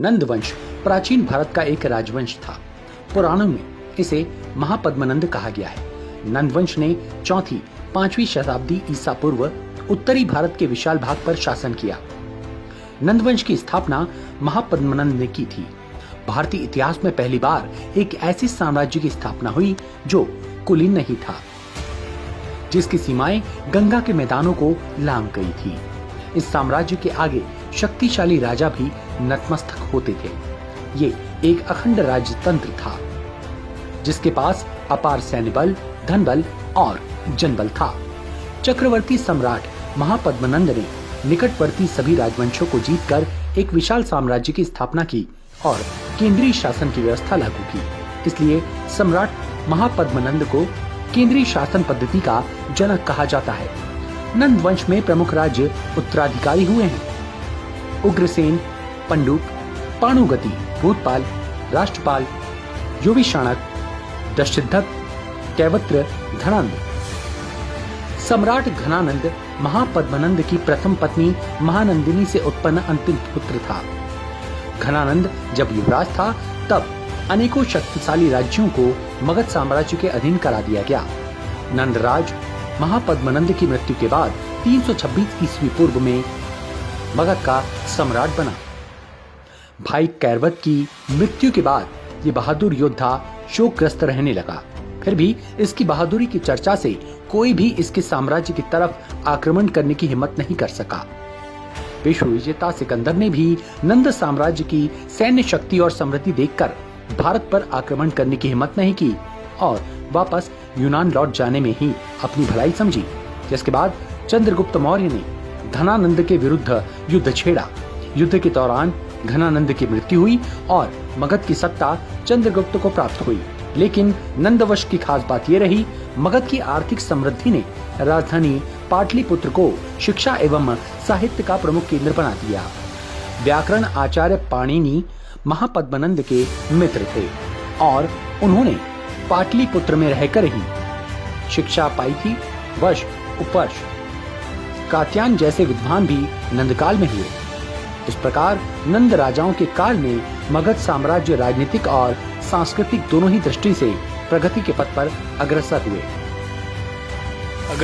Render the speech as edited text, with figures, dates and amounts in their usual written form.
नंद वंश प्राचीन भारत का एक राजवंश था। पुराणों में इसे महापद्मनंद कहा गया है। नंद वंश ने 4वीं-5वीं शताब्दी ईसा पूर्व उत्तरी भारत के विशाल भाग पर शासन किया। नंद वंश की स्थापना महापद्मनंद ने की थी। भारतीय इतिहास में पहली बार एक ऐसे साम्राज्य की स्थापना हुई जो कुलीन नहीं था, जिसकी सीमाएं गंगा के मैदानों को लांघ गई थी। इस साम्राज्य के आगे शक्तिशाली राजा भी नतमस्तक होते थे। ये एक अखंड राजतंत्र था, जिसके पास अपार सैन्य बल, धन बल और जनबल था। चक्रवर्ती सम्राट महापद्मनंद ने निकटवर्ती सभी राजवंशों को जीतकर एक विशाल साम्राज्य की स्थापना की और केंद्रीय शासन की व्यवस्था लागू की। इसलिए सम्राट महापद्मनंद को केंद्रीय शासन पद्धति का जनक कहा जाता है। नंद वंश में प्रमुख राज्य उत्तराधिकारी हुए हैं: उग्रसेन, पंडुक, पाणुगति, भूतपाल, राष्ट्रपाल, योविशाणक, दशरथ, कैवत्र, घनानंद। सम्राट घनानंद महापद्मनंद की प्रथम पत्नी महानंदिनी से उत्पन्न अंतिम पुत्र था। घनानंद जब युवराज था तब अनेकों शक्तिशाली राज्यों को मगध साम्राज्य के अधीन करा दिया गया। नंदराज महापद्मनंद की मृत्यु के बाद 326 ईस्वी पूर्व में मगध का सम्राट बना। भाई कैरवत की मृत्यु के बाद ये बहादुर योद्धा शोकग्रस्त रहने लगा। फिर भी इसकी बहादुरी की चर्चा से कोई भी इसके साम्राज्य की तरफ आक्रमण करने की हिम्मत नहीं कर सका। विश्व विजेता सिकंदर ने भी नंद साम्राज्य की सैन्य शक्ति और समृद्धि देखकर भारत पर आक्रमण करने की हिम्मत नहीं की और वापस यूनान लौट जाने में ही अपनी भलाई समझी। जिसके बाद चंद्रगुप्त मौर्य ने घनानंद के विरुद्ध युद्ध छेड़ा। युद्ध के दौरान घनानंद की मृत्यु हुई और मगध की सत्ता चंद्रगुप्त को प्राप्त हुई। लेकिन नंदवंश की खास बात यह रही, मगध की आर्थिक समृद्धि ने राजधानी पाटलिपुत्र को शिक्षा एवं साहित्य का प्रमुख केंद्र बना दिया। व्याकरण आचार्य पाणिनि महापद्मनंद के मित्र थे और उन्होंने पाटलिपुत्र में रहकर ही शिक्षा पाई थी। वश, उपवर्ष, कात्यायन जैसे विद्वान भी नंदकाल में हुए। इस प्रकार नंद राजाओं के काल में मगध साम्राज्य राजनीतिक और सांस्कृतिक दोनों ही दृष्टि से प्रगति के पथ पर अग्रसर हुए।